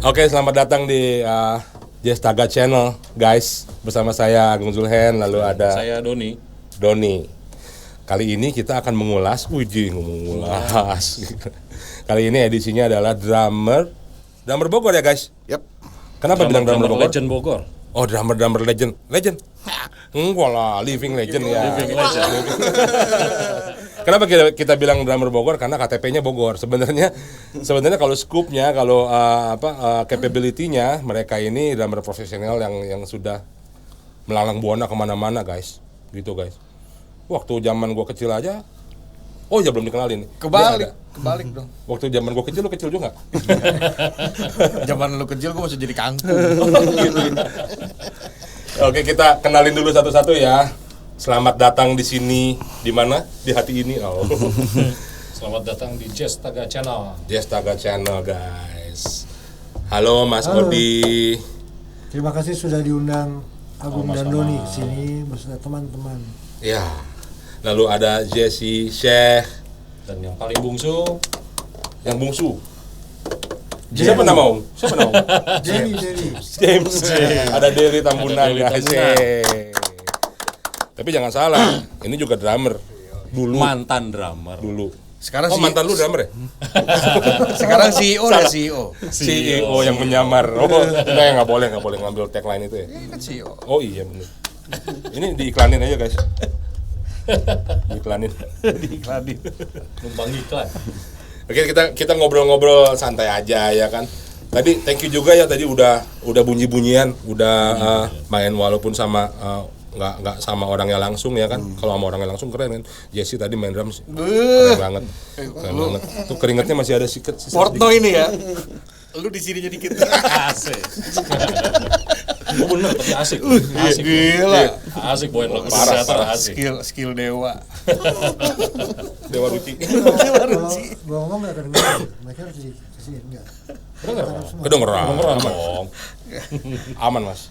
Oke, selamat datang di Jazz Taga Channel, guys. Bersama saya Agung Zulhen, lalu ada saya Doni. Kali ini kita akan mengulas. Kali ini edisinya adalah drummer Bogor ya, guys. Yap. Kenapa bilang drummer Bogor? Legend Bogor. Oh, drummer legend. Enggak lah, living legend ya. Living legend. Kenapa kita bilang drummer Bogor? Karena KTP-nya Bogor. Sebenarnya kalau scoop-nya, kalau capability-nya, mereka ini drummer profesional yang sudah melalang buana kemana-mana, guys. Gitu, guys. Waktu zaman gua kecil aja, oh ya belum dikenalin. Kebalik dong. Waktu zaman gua kecil, lu kecil juga nggak? Zaman lu kecil gua masih jadi kangkung. Oke, kita kenalin dulu satu-satu ya. Selamat datang di sini, di mana? Di hati ini. Oh. Selamat datang di Jazz Taga Channel. Jazz Taga Channel, guys. Halo Mas Odi. Terima kasih sudah diundang Agung dan Sama-sama. Doni sini beserta teman-teman. Ya. Lalu ada Jesse, Sheikh, Dan yang paling bungsu, yang bungsu. Siapa nama Om? Jerry. James. Ada Deli Tambunan, Deli guys. Tambunan. Tapi jangan salah, ini juga drummer. Dulu. mantan drummer. Sekarang Oh, mantan lu drummer ya? Sekarang CEO Salah. ya CEO. CEO yang menyamar. Oh, nggak boleh ngambil tagline itu ya. Ini kan CEO. Oh iya benar. Ini diiklanin aja, guys. Diiklanin. Numpang iklan. Oke, kita ngobrol-ngobrol santai aja ya kan. Tadi thank you juga ya, tadi udah bunyi-bunyian, udah main walaupun sama nggak sama orangnya langsung ya kan. Kalau sama orangnya langsung keren kan. Jesse tadi main drum keren banget. Keren banget. Tuh keringetnya masih ada sisa Portno ini ya. Lu di sininya dikit. Asik. Oh, bener, tapi asik. Asik. Gila. Asik, boy. Parah. Asik. Skill dewa. Dewa Ruci. Kalau gua ngomong nggak kedengeran, mereka harus dikasih enggak. Kedengeran. Dong. Aman, Mas.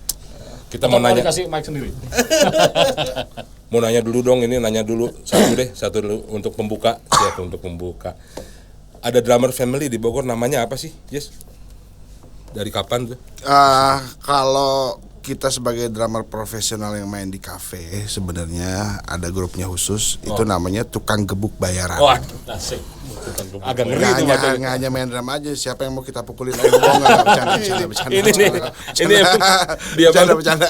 Kita mau nanya. Kasih mic sendiri. Mau nanya dulu dong, ini nanya dulu satu dulu untuk pembuka. Siap untuk pembuka. Ada drummer family di Bogor, namanya apa sih? Yes. Dari kapan tuh? Kalau kita sebagai drummer profesional yang main di kafe, sebenarnya ada grupnya khusus. Itu namanya tukang gebuk bayaran. Wah, Asik. agak ngeri Nggak tuh hanya, bacanya. nggak hanya main drum aja, siapa yang mau kita pukulin ayo bohong bercanda. Ini nih, ini dia bercanda.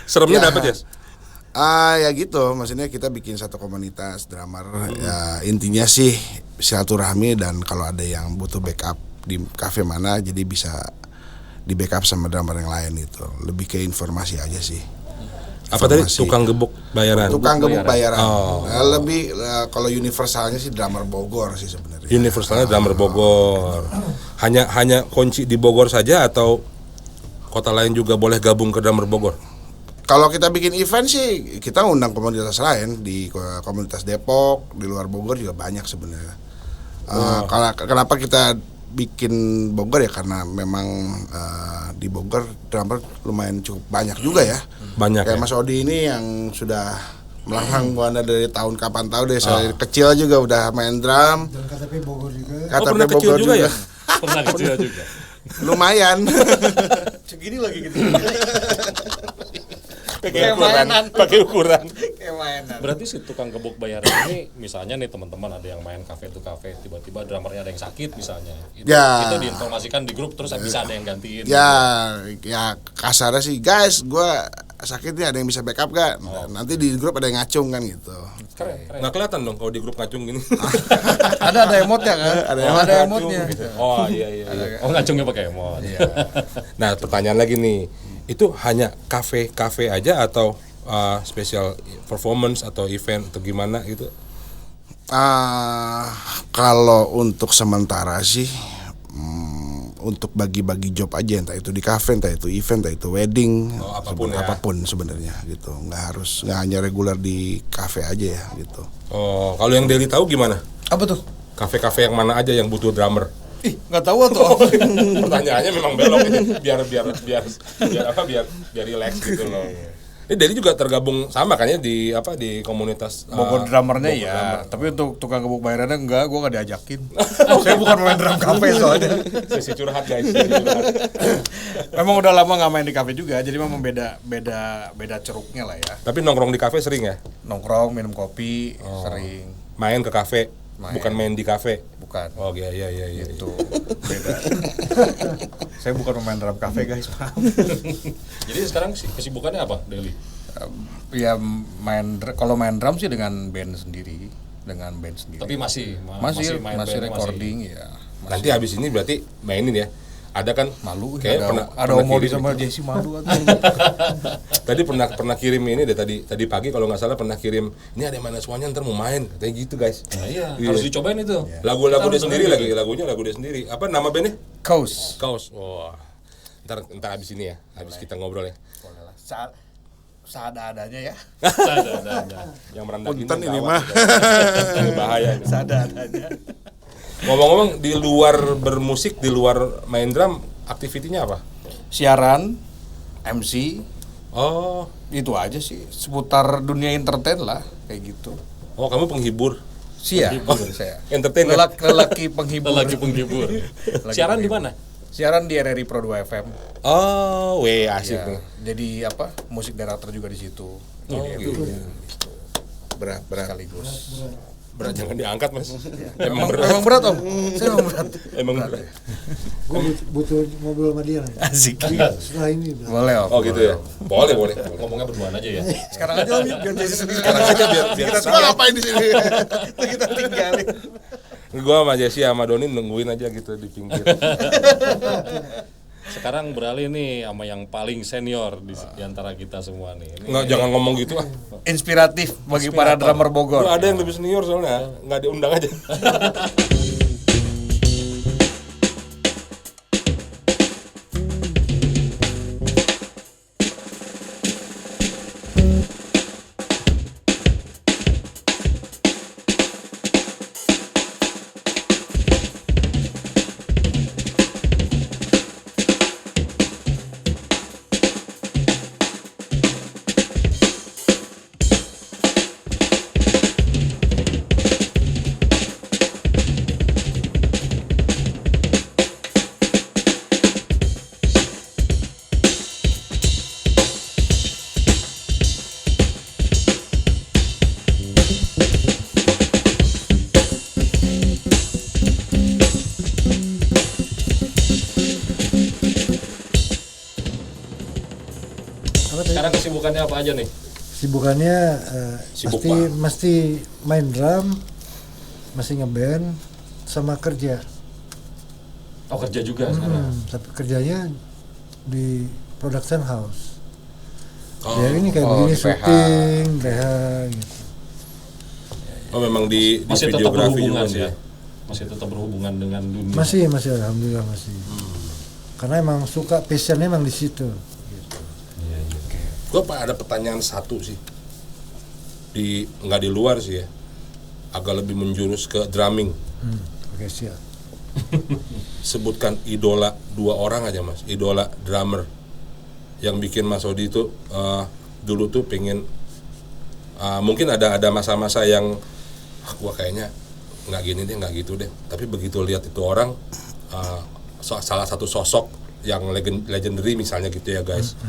Seremnya Ya. dapat ya? Ya gitu, maksudnya kita bikin satu komunitas drummer. Ya intinya sih silaturahmi, dan kalau ada yang butuh backup di kafe mana, jadi bisa di backup sama drummer yang lain gitu. Lebih ke informasi aja sih. Apa tadi? Informasi. Tukang gebuk bayaran. Tukang gebuk bayaran. Oh. Lebih kalau universalnya sih drummer Bogor sih sebenarnya. Universalnya drummer Bogor. Hanya kunci di Bogor saja atau kota lain juga boleh gabung ke drummer Bogor? Kalau kita bikin event sih kita undang komunitas lain, di komunitas Depok, di luar Bogor juga banyak sebenarnya. Kenapa kita bikin Bogor ya, karena memang di Bogor drummer lumayan cukup banyak juga ya. Banyak Kayak ya? Mas Odi ini yang sudah melanglang buana dari tahun kapan tahu deh, saya kecil juga udah main drum. Dan KTP Bogor juga. KTP pernah kecil Bogor juga ya? Pernah kecil juga. Lumayan. Segini lagi gitu. Pakai ukuran. Berarti si tukang gebuk bayaran ini, misalnya nih teman-teman ada yang main kafe to kafe, tiba-tiba drummernya ada yang sakit misalnya, Ya. itu diinformasikan di grup, terus bisa ada yang gantiin. Ya kasarnya sih, guys, gua sakit nih, ada yang bisa backup gak? Nanti di grup ada yang ngacung kan gitu. Keren. Nggak kelihatan dong kalau di grup ngacung gini. Ada emotnya kan? Ada emotnya. Oh iya. Oh, ngacungnya pakai emot. Nah, pertanyaan lagi nih. Itu hanya kafe aja atau special performance atau event atau gimana gitu? Kalau untuk sementara sih untuk bagi-bagi job aja, entah itu di kafe, entah itu event, entah itu wedding, apapun sebenarnya gitu. Nggak hanya reguler di kafe aja ya gitu. Oh, kalau yang Deli tahu gimana? Apa tuh? Kafe-kafe yang mana aja yang butuh drummer? Ih, nggak tahu tuh. Pertanyaannya memang belok ini biar relax gitu loh. Ini Deli juga tergabung sama kan ya di komunitas Bogor drummernya Bogor ya, drummer. tapi untuk tukang gebuk bayarannya enggak, gue nggak diajakin. Saya bukan main drum cafe soalnya. Sesi curhat guys. Sesi curhat. Memang udah lama nggak main di cafe juga, jadi memang beda ceruknya lah ya. Tapi nongkrong di kafe sering ya? Nongkrong, minum kopi, sering. Main ke kafe, Main. bukan main di kafe. Bukan. Oh iya. Itu beda. Saya bukan pemain drum cafe guys, paham. Jadi sekarang kesibukannya apa, Deli? Ya kalau main drum sih dengan band sendiri, Tapi masih main masih band, recording ya. Nanti habis ini berarti mainin ya. Ada kan Malu kayak ada Omodi sama kirim, Jesse malu atau tadi pernah kirim ini deh tadi pagi kalau nggak salah pernah kirim ini ada mana semuanya ntar mau main katanya gitu guys. Nah, iya, harus dicobain itu. Lagu-lagu dia Kita harus sendiri dengerin. lagu dia sendiri. Apa nama bandnya? Kaos. Kaos. Wah. Ntar habis ini ya, habis kita ngobrol ya. Boleh lah. Seadanya ya. Ada. Yang merendah Punten ini mah. Ini bahaya. Ini. Seadanya. Ngomong-ngomong di luar bermusik, di luar main drum, aktivitinya apa? Siaran, MC, Oh, itu aja sih. Seputar dunia entertain lah, kayak gitu. oh kamu penghibur. Saya. Entertain ya? Lelaki penghibur. Lagi penghibur. Siaran di mana? Siaran di RRI Pro 2 FM. Oh, asik Ya, tuh. jadi musik director juga di situ. Oh, gitu. Berat. Sekaligus. Berat jangan diangkat, Mas. Emang berat Om. Saya emang berat. Emang berat. Gue butuh ngobrol sama dia nanti. Asik. Setelah ini bilang. Boleh Om. Oh, gitu ya. Boleh. Ngomongnya berduaan aja ya. Sekarang aja Om, biar jadi sendiri. Sekarang aja biar Kita semua ngapain di sini? kita tinggalin. gua sama Jesse sama Doni nungguin aja gitu di pinggir. Sekarang beralih nih sama yang paling senior di antara kita semua nih. Nggak, jangan ngomong gitu ah. Inspiratif bagi para drummer Bogor. Ada yang lebih senior soalnya, nggak diundang aja. Sekarang kesibukannya apa aja nih? Sibukannya Sibuk, mesti main drum, masih ngeband, sama kerja. Oh, kerja juga sekarang. Tapi kerjanya di production house. Oh, Ya ini kayak oh, begini di PH. syuting, PH gitu. oh memang di Masih tetap videografi berhubungan juga sih. ya. Masih tetap berhubungan dengan dunia. Masih alhamdulillah masih. Karena emang suka passionnya emang di situ. Gue ada pertanyaan satu sih, nggak di luar sih ya, agak lebih menjurus ke drumming. Oke siap. Sebutkan idola 2 orang aja Mas, idola drummer yang bikin Mas Odi itu dulu tuh pengen, mungkin ada masa-masa yang gua kayaknya nggak gini deh, nggak gitu deh, tapi begitu lihat itu orang, salah satu sosok yang legendary misalnya gitu ya guys.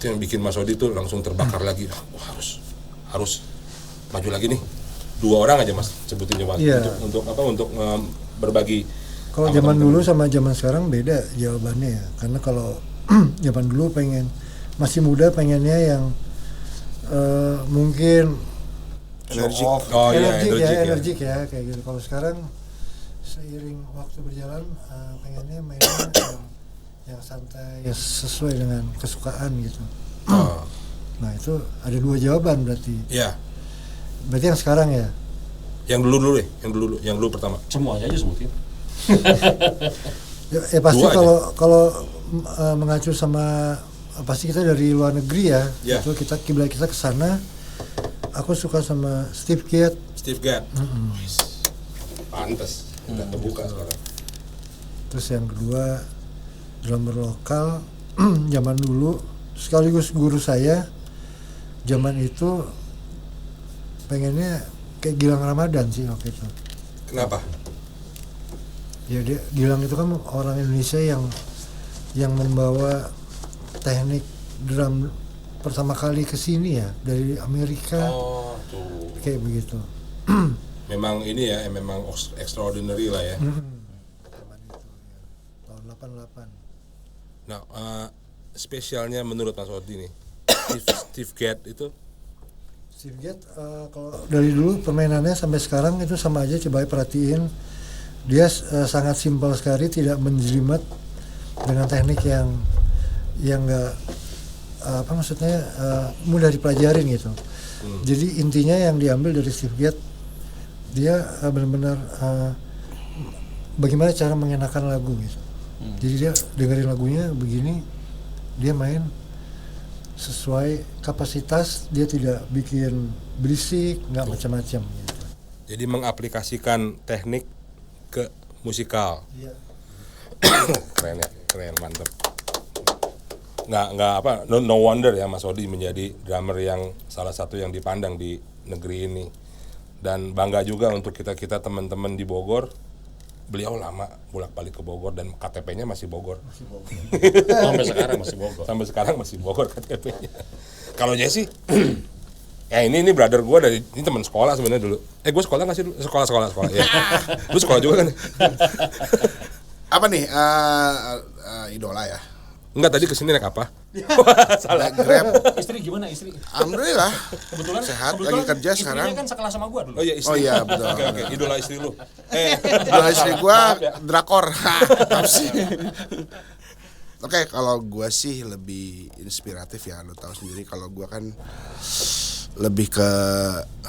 Itu yang bikin Mas Odi tuh langsung terbakar lagi. Wah, harus maju lagi nih. 2 orang aja Mas sebutin coba. Iya. Untuk berbagi. Kalau sama zaman teman-teman. dulu sama zaman sekarang beda jawabannya ya. Karena kalau zaman dulu masih muda pengennya yang mungkin Energik. Show off. Oh iya, energik ya kayak gitu. Kalau sekarang seiring waktu berjalan pengennya mainnya yang santai, yang sesuai dengan kesukaan gitu. Oh, Nah itu ada 2 jawaban berarti. iya. Berarti yang sekarang ya. Yang dulu deh, yang dulu pertama. Semuanya aja sebutin. Ya pasti 2 aja. kalau mengacu sama pasti kita dari luar negeri ya. Ya. Itu kiblat kita ke sana. Aku suka sama Steve Gadd. Steve Gadd. Pantes, udah terbuka sekarang. Terus yang kedua drummer lokal zaman dulu sekaligus guru saya zaman itu pengennya kayak Gilang Ramadan sih waktu itu. Kenapa? Ya dia Gilang itu kan orang Indonesia yang membawa teknik drum pertama kali ke sini ya dari Amerika. Oh, tuh. Kayak begitu. Memang ini ya, memang extraordinary lah ya. Zaman itu ya. Tahun 88. Nah, spesialnya menurut Mas Odi nih, Steve Gadd itu Steve Gadd kalau dari dulu permainannya sampai sekarang itu sama aja, coba perhatiin. Dia sangat simpel sekali, tidak menjelimet dengan teknik yang enggak apa maksudnya mudah dipelajarin gitu. Jadi intinya yang diambil dari Steve Gadd, dia benar-benar bagaimana cara mengenakan lagu gitu. Jadi dia dengerin lagunya begini, dia main sesuai kapasitas, dia tidak bikin berisik, nggak macam-macam gitu. jadi mengaplikasikan teknik ke musikal. Iya. Keren ya, keren, mantep. Nggak apa, no wonder ya Mas Odi menjadi drummer yang salah satu yang dipandang di negeri ini. Dan bangga juga untuk kita teman-teman di Bogor. Beliau lama bolak-balik ke Bogor dan KTP-nya masih Bogor. Sampai sekarang masih Bogor. Sampai sekarang masih Bogor KTP-nya. Kalau Jesse, ya ini brother gue dari ini teman sekolah sebenarnya dulu. Gue sekolah nggak sih dulu? Sekolah ya. Lu sekolah juga kan? Apa nih idola ya? Enggak, tadi kesini naik apa? Salah Grab. Istri gimana istri? Alhamdulillah. Kebetulan Sehat, lagi kerja istrinya sekarang. kan sekelas sama gua dulu. Oh iya, istri. Oh iya, betul. Oke, idola istri lu. Idola istri gua drakor. Apa sih? Oke, kalau gua sih lebih inspiratif ya, lu tahu sendiri kalau gua kan lebih ke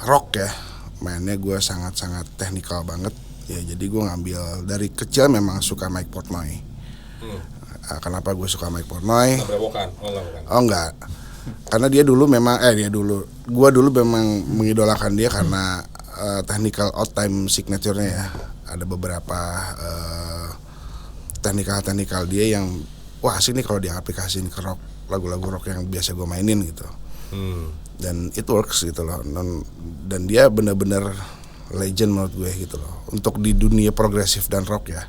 rock ya. Mainnya gua sangat-sangat teknikal banget. Ya jadi gua ngambil dari kecil memang suka Mike Portnoy. Kenapa gue suka Mike Portnoy? Bukan. Oh enggak. Karena gue dulu memang mengidolakan dia karena technical out time signature-nya ya. Ada beberapa technical dia yang wah asik nih kalau diaplikasiin ke rock, lagu-lagu rock yang biasa gue mainin gitu. Dan it works gitu loh. Dan dia benar-benar legend menurut gue gitu loh. Untuk di dunia progresif dan rock ya.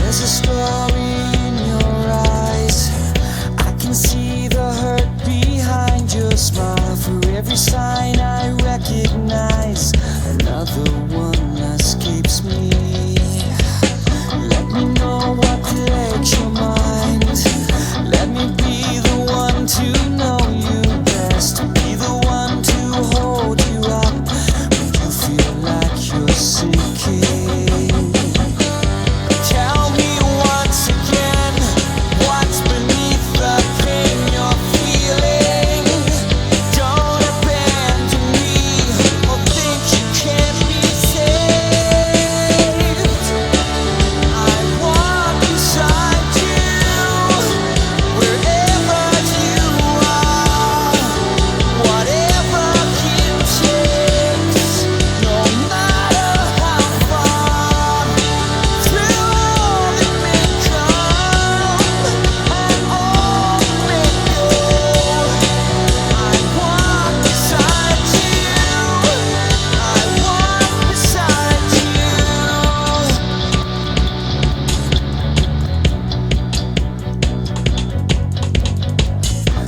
There's a story in your eyes. I can see the hurt behind your smile. For every sign I recognize, another one escapes me. Let me know what takes your mind. Let me be the one to know you best. Be the one to hold you up when you feel like you're sinking. Tell me once again, what's beneath the pain you're feeling? Don't abandon me or think you can't be saved. I walk beside you, wherever you are, whatever it takes, no matter how far. Through all that may come and all that may go, I walk beside you. I walk beside you.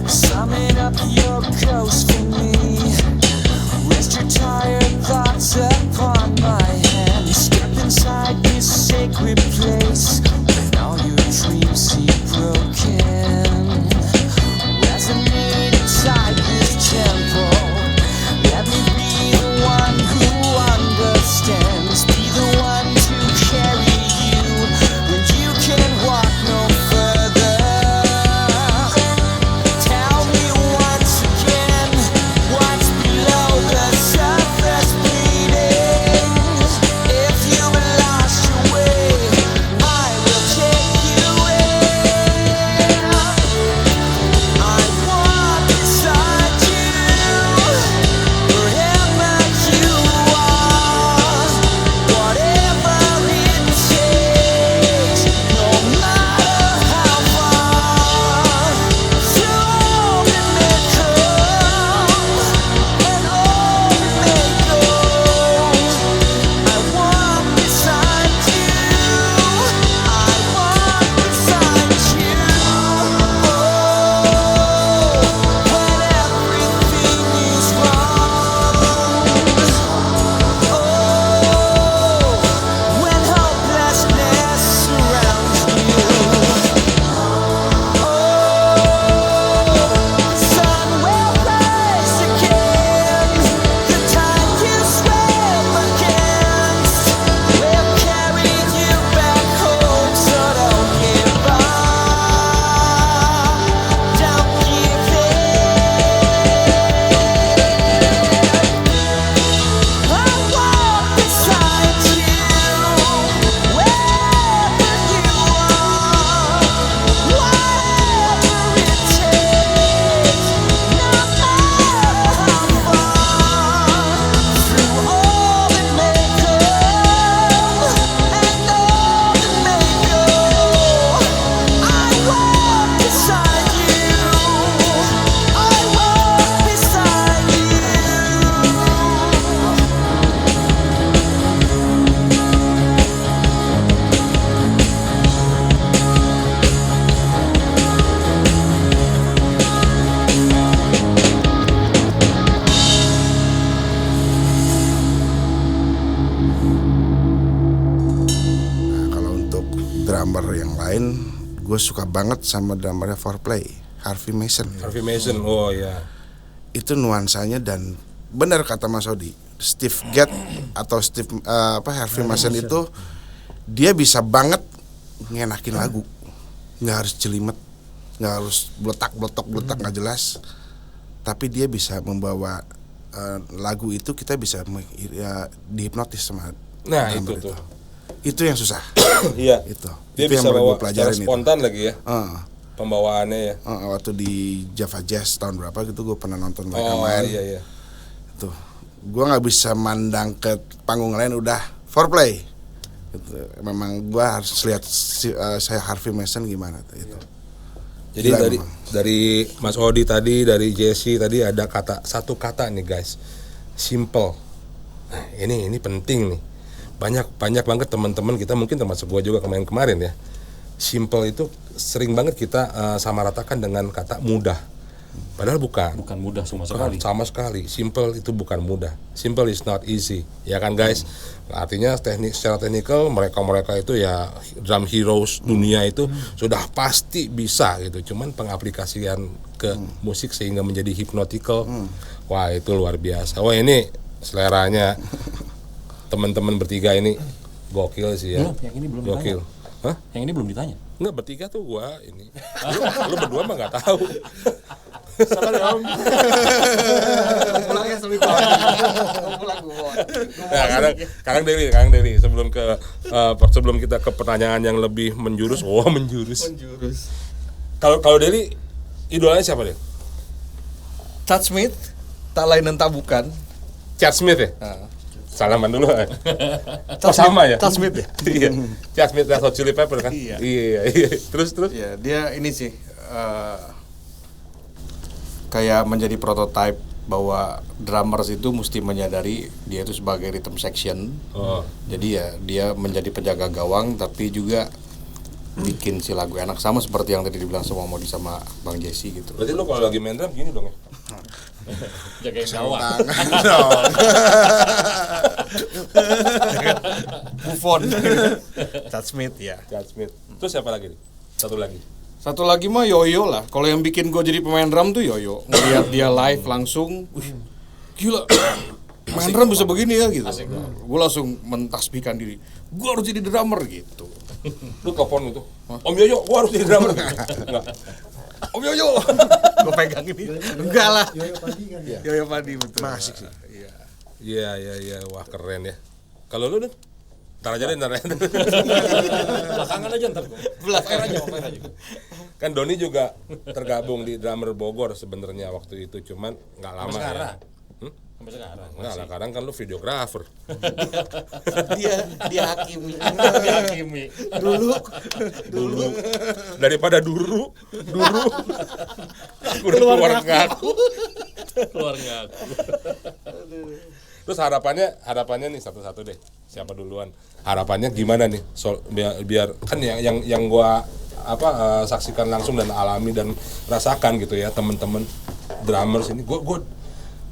Summon up your ghost for me. Rest your tired thoughts upon my hand. Step inside this sacred place when all your dreams seem broken. Resonate inside this temple. Let me be the one who understands. Be the one to carry you when you can walk no further. Tell me once again, what's below the surface bleeding? If you belong gue suka banget sama drummernya Foreplay, Harvey Mason. Harvey Mason, oh ya. Itu nuansanya dan benar kata Mas Odi, Steve Gadd atau Harvey Mason itu dia bisa banget ngenakin lagu, nggak harus jelimet, nggak harus bletak nggak jelas, tapi dia bisa membawa lagu itu kita bisa dihipnotis sama. Nah itu tuh. Itu yang susah. Iya. Itu. Dia itu bisa yang bawa gua pelajarin secara spontan itu. lagi ya. Pembawaannya ya. Waktu di Java Jazz tahun berapa gitu gue pernah nonton mereka Oh main. iya. Tuh, gue nggak bisa mandang ke panggung lain udah Foreplay. Gitu. Memang gue harus lihat saya Harvey Mason gimana itu. Jadi Gila dari Mas Odi tadi, dari Jesse tadi ada satu kata nih guys, simple. Nah, ini penting nih. Banyak banget teman-teman kita, mungkin termasuk gue juga kemarin ya. Simple itu sering banget kita samaratakan dengan kata mudah. Padahal bukan mudah sama sekali. sekali. Sama sekali. Simple itu bukan mudah. Simple is not easy. Ya kan guys? Artinya secara teknikal mereka itu ya drum heroes dunia itu sudah pasti bisa gitu. Cuman pengaplikasian ke musik sehingga menjadi hypnotical. Wah, itu luar biasa. Wah, ini seleranya teman-teman bertiga ini gokil sih ya. Belum, yang ini belum Gokil. Hah? Yang ini belum ditanya. Enggak, bertiga tuh gua ini. Lu berdua mah enggak tahu. Pulangnya pulang gua. Nah, Kang Deli sebelum kita ke pertanyaan yang lebih menjurus. Kalau Deli idolanya siapa deh? Chad Smith, tak lain dan tak bukan. Chad Smith ya? Salaman dulu. Sama ya? Chad Smith ya? Iya. Chad Smith Red Hot Chili Pepper kan? Iya. Iya. Terus. Ya, dia ini sih kayak menjadi prototipe bahwa drummers itu mesti menyadari dia itu sebagai rhythm section. Oh. Jadi ya dia menjadi penjaga gawang tapi juga bikin si lagu enak, sama seperti yang tadi dibilang sama Modi sama Bang Jesse gitu. Berarti lu kalau lagi main drum gini dong ya? Jagain gawang. Buffon. Chad Smith ya. Chad Smith. Terus siapa lagi nih? Satu lagi. Mah Yoyo lah. Kalau yang bikin gue jadi pemain drum tuh Yoyo. Ngeliat dia live langsung, gila. Main drum bisa begini ya gitu. Gue langsung mentasbihkan diri. Gue harus jadi drummer gitu. Lu telepon itu. Om Yoyo, gua harus jadi drummer. Enggak. Om Yoyo. Gue pegang ini. Enggak lah. Yoyo Padi kan ya. Yoyo Padi betul. Masih sih. Iya. Wah, keren ya. Kalau lu deh? Ntar aja. Belakangan aja ntar. Belakangan aja. Kan Doni juga tergabung di Drummer Bogor sebenarnya waktu itu, cuman nggak lama sekarang. ya. Sampai sekarang. Enggak lah, kadang kan lu videografer. Dia hakimi. Dihakimi. Dulu daripada duru aku udah keluar ngaku. Terus harapannya nih satu-satu deh. Siapa duluan? Harapannya gimana nih? Biar kan yang gua saksikan langsung dan alami dan rasakan gitu ya, teman-teman drummers ini. Gua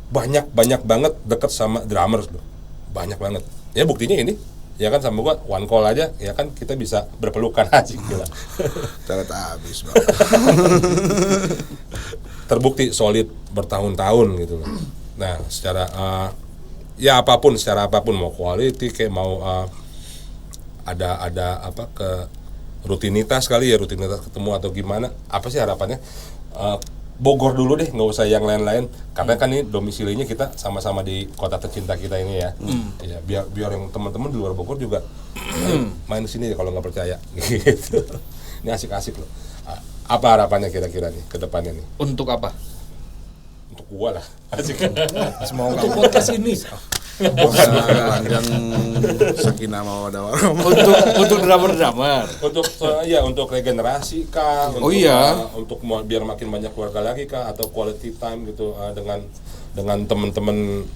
banyak banget deket sama drummers loh. Banyak banget. Ya buktinya ini. Ya kan sama gua one call aja ya kan kita bisa berpelukan aja gila. Ternyata habis, Bang. Terbukti solid bertahun-tahun gitu loh. Nah, secara secara apapun mau quality kayak mau ada ke rutinitas kali ya, rutinitas ketemu atau gimana. Apa sih harapannya? Bogor dulu deh, nggak usah yang lain-lain karena kan ini domisilinya kita sama-sama di kota tercinta kita ini ya. Ya biar yang teman-teman di luar Bogor juga main di sini kalau nggak percaya gitu. Ini asik-asik loh. Apa harapannya kira-kira nih ke depannya nih? Untuk apa? Untuk gua lah. Asik. Semoga Untuk podcast ini. Panjang sakinah mawaddah warahmah. Untuk drummer. Untuk regenerasi kah? Untuk biar makin banyak keluarga lagi kah? Atau quality time gitu dengan teman-teman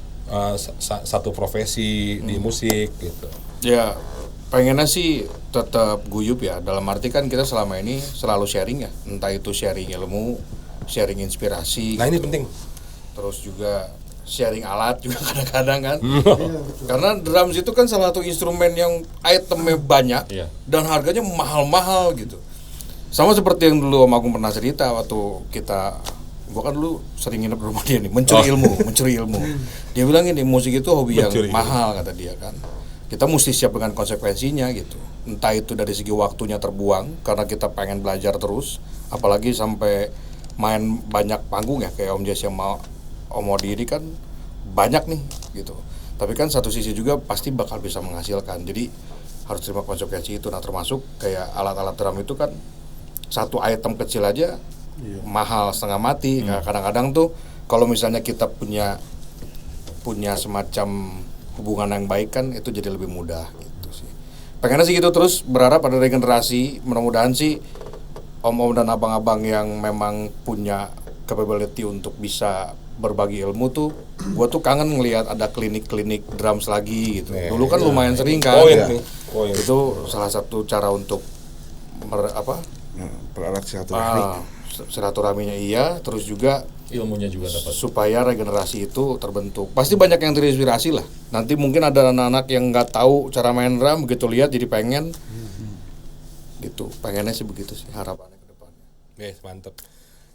satu profesi di musik gitu. Ya, pengennya sih tetap guyup ya. Dalam arti kan kita selama ini selalu sharing ya. Entah itu sharing ilmu, sharing inspirasi. Nah ini penting. Terus juga sharing alat juga kadang-kadang kan. Karena drums itu kan salah satu instrumen yang itemnya banyak dan harganya mahal-mahal gitu. Sama seperti yang dulu Om Agung pernah cerita waktu gua kan dulu sering nginep di rumah dia nih, mencuri ilmu. Dia bilang ini musik itu hobi yang mahal kata dia kan. Kita mesti siap dengan konsekuensinya gitu. Entah itu dari segi waktunya terbuang karena kita pengen belajar terus, apalagi sampai main banyak panggung ya kayak Om Jesse sama Om Odi ini kan banyak nih gitu. Tapi kan satu sisi juga pasti bakal bisa menghasilkan. Jadi harus terima konsekuensi itu. Nah termasuk kayak alat-alat drum itu kan satu item kecil aja mahal setengah mati. Nah, kadang-kadang tuh kalau misalnya kita punya semacam hubungan yang baik kan itu jadi lebih mudah gitu sih. Pengennya sih gitu, terus berharap ada regenerasi. Mudah-mudahan sih om-om dan abang-abang yang memang punya capability untuk bisa berbagi ilmu tuh, gua tuh kangen ngelihat ada klinik-klinik drums lagi gitu. Dulu kan lumayan sering kan. Itu salah satu cara untuk Pererat silaturahmi. Silaturahminya iya, terus juga ilmunya juga dapat. Supaya regenerasi itu terbentuk. Pasti banyak yang terinspirasi lah. Nanti mungkin ada anak-anak yang nggak tahu cara main drum, begitu lihat jadi pengen. Gitu. Pengennya sih begitu sih harapannya ke depannya. Mantep.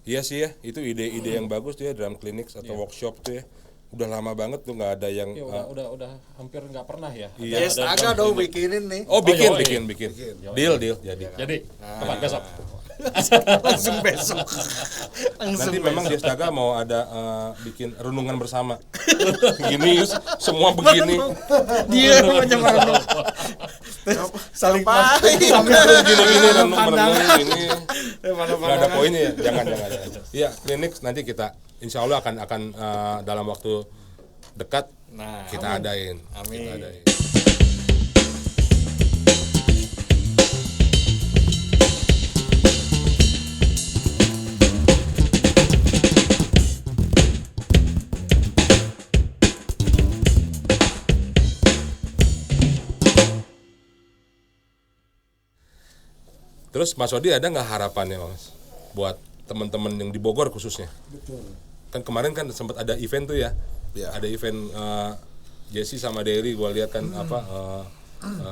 Iya sih ya, itu ide-ide yang bagus tuh ya, drum clinics atau workshop tuh ya. Udah lama banget tuh nggak ada yang Udah hampir nggak pernah ya. Iya. Yes, agak dong bikinin nih. Oh, bikin. Deal jadi. Jadi kapan besok? Langsung besok. Nanti memang di Astaga mau ada bikin renungan bersama. Gini semua begini. Dia macam mana? Saling Sambil gini renung ini. Nggak ada poinnya ya. Jangan. Iya, klinik nanti kita insya Allah akan dalam waktu dekat kita adain. Amin. Kita adain. Terus Mas Odi ada nggak harapannya Mas buat teman-teman yang di Bogor khususnya? Betul. Kan kemarin kan sempat ada event tuh ya, ada event Jesse sama Derry, gua lihat kan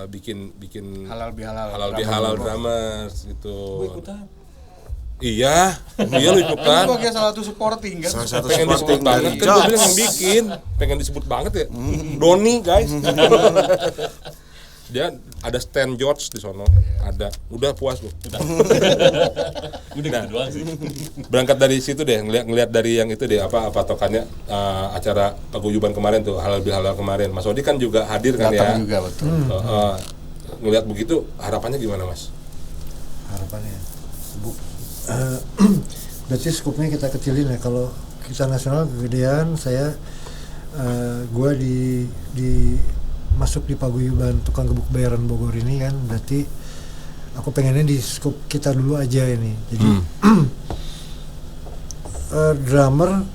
bikin halal bihalal drummers gitu. Iya lu ikutan. Sebagai salah satu supporting kan. Salah satu Pengen disebut supporting banget dari kan, gue bilang yang bikin, pengen disebut banget ya. Doni guys. Dia ada stand George di sono, ada. Udah puas lu. Udah doang sih. Berangkat dari situ deh, ngelihat dari yang itu deh apa patokannya acara paguyuban kemarin tuh, halal bihalal kemarin. Mas Odi kan juga hadir kan ya. Datang juga betul. Ngelihat begitu harapannya gimana Mas? Harapannya berarti skupnya kita kecilin ya. Kalau kita nasional kegedean, gua di masuk di paguyuban tukang gebuk bayaran Bogor ini kan, berarti aku pengennya di skup kita dulu aja ini. Jadi drummer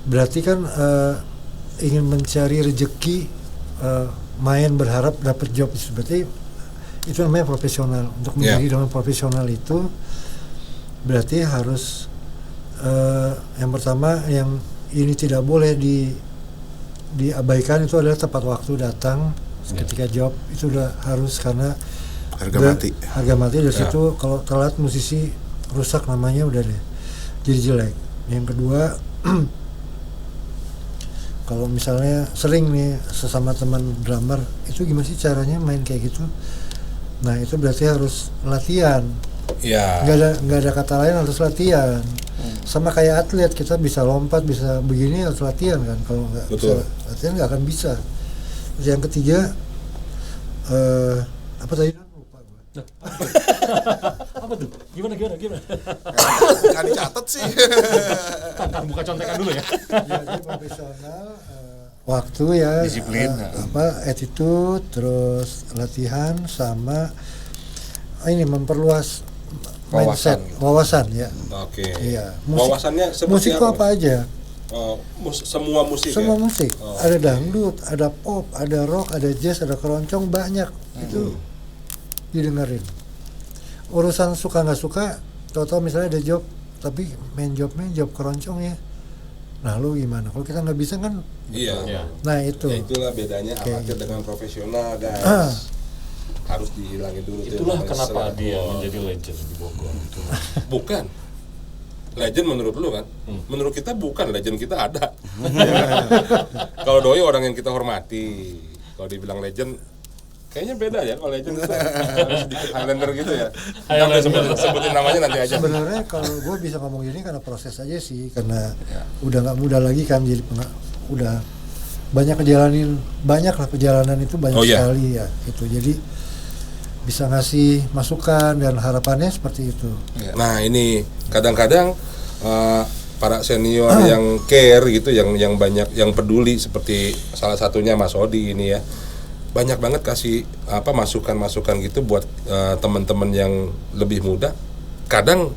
berarti kan ingin mencari rezeki, main berharap dapat job, berarti itu namanya profesional. Untuk menjadi drummer profesional itu berarti harus yang pertama yang ini tidak boleh diabaikan itu adalah tepat waktu datang ketika job, itu udah harus, karena harga mati dari situ. Kalau telat musisi rusak namanya, udah deh jadi jelek. Yang kedua kalau misalnya sering nih sesama teman drummer itu gimana sih caranya main kayak gitu, nah itu berarti harus latihan. Iya. Nggak ada kata lain, harus latihan. Sama kayak atlet, kita bisa lompat, bisa begini, harus latihan kan. Kalau nggak bisa latihan nggak akan bisa. Terus yang ketiga apa tadi? Lupa gue. Apa tuh? Gimana? Nggak dicatat sih. Buka contekan dulu ya. Jadi profesional, waktu ya, disiplin, attitude, terus latihan, sama ini memperluas mindset, wawasan ya. Oke. Iya. Wawasannya seperti musik itu apa aja? Semua musik. Semua ya? musik. Ada dangdut, ada pop, ada rock, ada jazz, ada keroncong, banyak. Itu didengerin. Urusan suka nggak suka, tahu-tahu misalnya ada job, tapi main job keroncong ya. Nah lu gimana? Kalau kita nggak bisa kan? Iya. Nah itu. Ya itulah bedanya amatir dengan profesional guys. harus dihilangin dulu. tuh yang Itulah namanya kenapa slap. dia menjadi legend di Bogor. Bukan. Legend menurut lu kan? Menurut kita bukan, legend kita ada. Kalau Doi orang yang kita hormati. Kalau dibilang legend, kayaknya beda ya. Kalau legend itu harus sedikit Highlander gitu ya. Kita sebutin namanya nanti aja. Sebenarnya kalau gue bisa ngomong gini karena proses aja sih, karena udah nggak mudah lagi kan, jadi udah banyak perjalanan itu banyak Oh, iya. sekali ya itu, jadi bisa ngasih masukan dan harapannya seperti itu. Nah ini kadang-kadang para senior yang care gitu, yang banyak, yang peduli, seperti salah satunya Mas Odi ini ya, banyak banget kasih masukan-masukan gitu buat teman-teman yang lebih muda. Kadang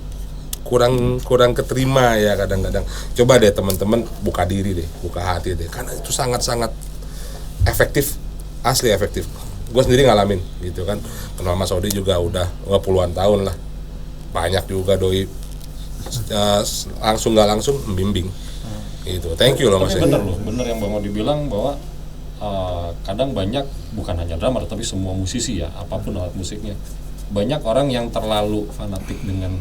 kurang keterima ya kadang-kadang. Coba deh teman-teman buka diri deh, buka hati deh, karena itu sangat-sangat efektif, asli efektif. Gue sendiri ngalamin gitu kan. Kenal Mas Odi juga udah puluhan tahun lah. Banyak juga Doi langsung nggak langsung membimbing. Gitu. Thank you loh Mas. Tapi bener yang Bang Odi bilang bahwa kadang banyak, bukan hanya drummer tapi semua musisi ya, apapun alat musiknya, banyak orang yang terlalu fanatik dengan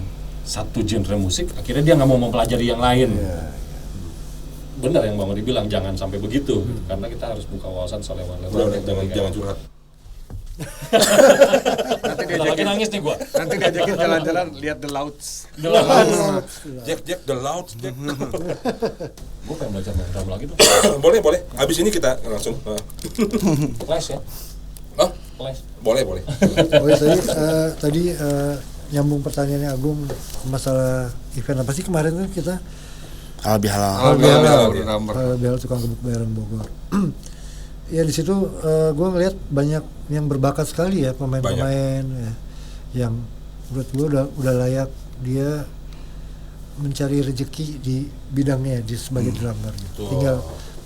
satu genre musik, akhirnya dia nggak mau mempelajari yang lain. Bener yang Bang Odi bilang, jangan sampai begitu, karena kita harus buka wawasan soal yang lain. Jangan curhat. Nanti Lagi nangis nih gua. Nanti diajakin jalan-jalan lihat the louds. Jack the loud Jack. Gua pengen belajar main drum lagi tuh. boleh. Habis ini kita langsung. Flash ya. Oh, Flash. boleh. Oh ya, tadi nyambung pertanyaannya Agung masalah event apa sih kemarin tuh kita Halal bihalal. Halal tukang gebuk bayaran Bogor. Ya di situ gue ngelihat banyak yang berbakat sekali ya, pemain-pemain ya, yang menurut gue udah layak dia mencari rezeki di bidangnya sebagai drummer gitu.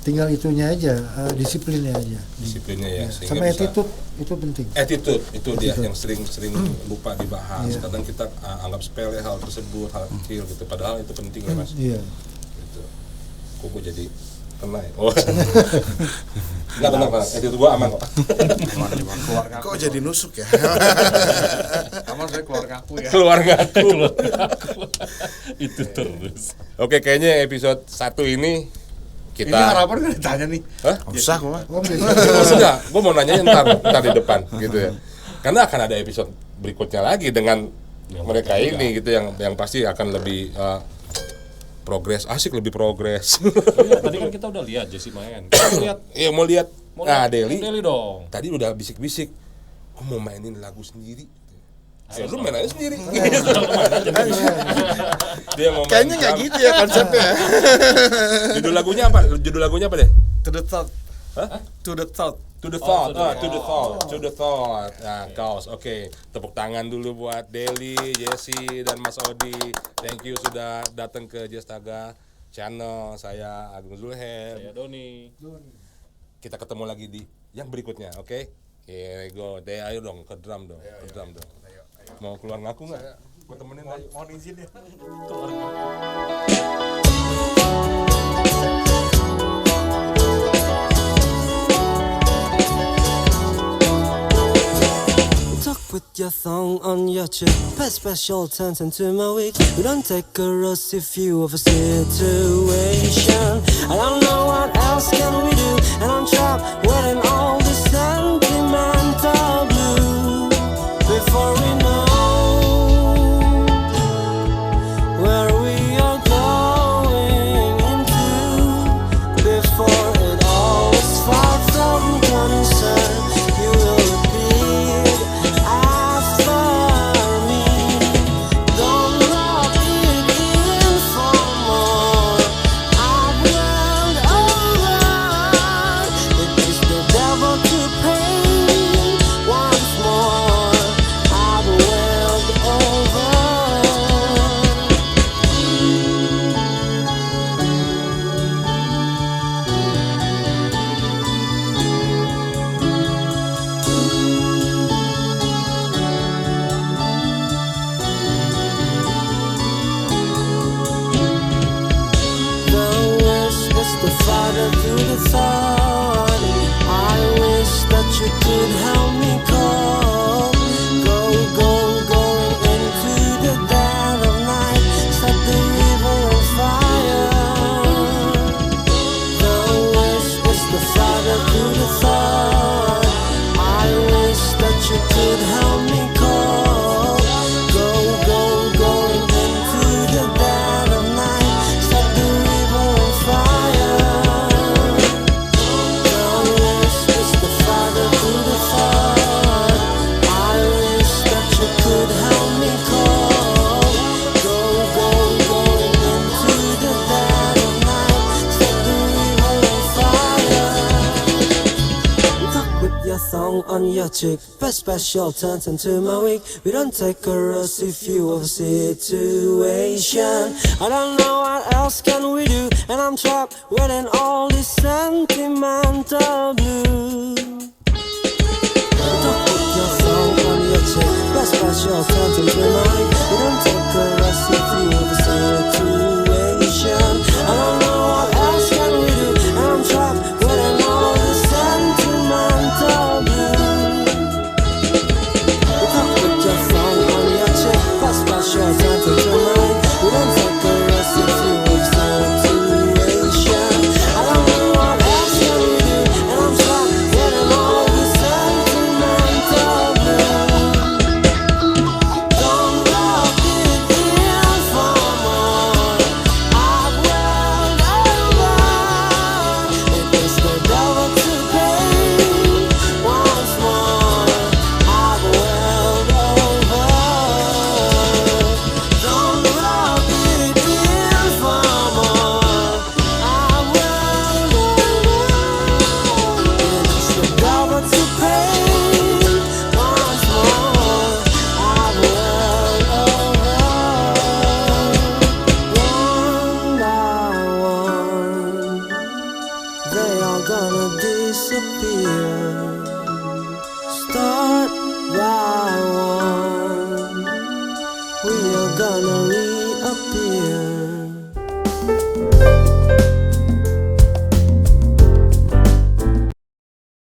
Tinggal itunya aja, disiplinnya aja. Disiplinnya ya. Sama attitude itu penting. Attitude itu dia yang sering lupa dibahas. Kadang kita anggap sepele hal tersebut, hal kecil gitu. Padahal itu penting ya Mas. Iya. Gitu. Kok gue jadi kena ya? Oh. Enggak tenang, attitude gue aman kok. Kok jadi nusuk ya? Aman saya keluarga aku ya. Keluarga aku. Itu terus. Oke, kayaknya episode 1 ini Ini kita harapan kan ditanya nih. Hah? Usah kok. Enggak, gue mau nanya ntar di depan gitu ya. Karena akan ada episode berikutnya lagi dengan mereka ini gitu yang pasti akan lebih lebih progres. Iya, tadi kan kita udah lihat Jesse main. Kita lihat Iya mau lihat. Nah, Deli dong. tadi udah bisik-bisik, gue mau mainin lagu sendiri. Ya, lu main aja sendiri. Dia mau main Kayaknya nggak drum. gitu ya konsepnya. Judul lagunya apa? Judul lagunya apa deh? To the thought. Hah? To the thought. To the thought, to the thought. Nah, kaos. Oke. Tepuk tangan dulu buat Deli, Jesse, dan Mas Odi. Thank you sudah datang ke Jestaga Channel. Saya Agung Zulher. Ya Doni. Kita ketemu lagi di yang berikutnya, oke? Here we go. Ayo dong ke drum dong. Mau keluar ngaku nggak? Gue temenin ayo. Mohon izin ya. Talk with your thumb on your chip. Past special turns into my week. We don't take a rusty view of a situation. I don't know what else can we do. And I'm trapped within all this sentimental blue. Before we know where we are going into, before it all is far from concern, you will repeat after me. Don't lock it in for more. I've learned over. It is the song on your chick. Best special turns into my week. We don't take a rosy view of the situation. I don't know what else can we do, and I'm trapped within all this sentimental blue. Don't put your song on your chick. Best special turns into my week. We don't take a rosy view of the situation. I don't know what else can we do, and I'm trapped within all this sentimental blue. Don't put your phone on your chick. Best special turns into my week. We don't take a rosy view of the situation. I don't know what else can we do, and I'm trapped within all this sentimental blue. Don't love it in for more. I've welled over. It is the devil to pay once more. I've welled over. Don't love it in for more. I've welled over. It is the devil to pay once more. I've welled over. One by one, they are gonna disappear. Start by one, we are gonna reappear.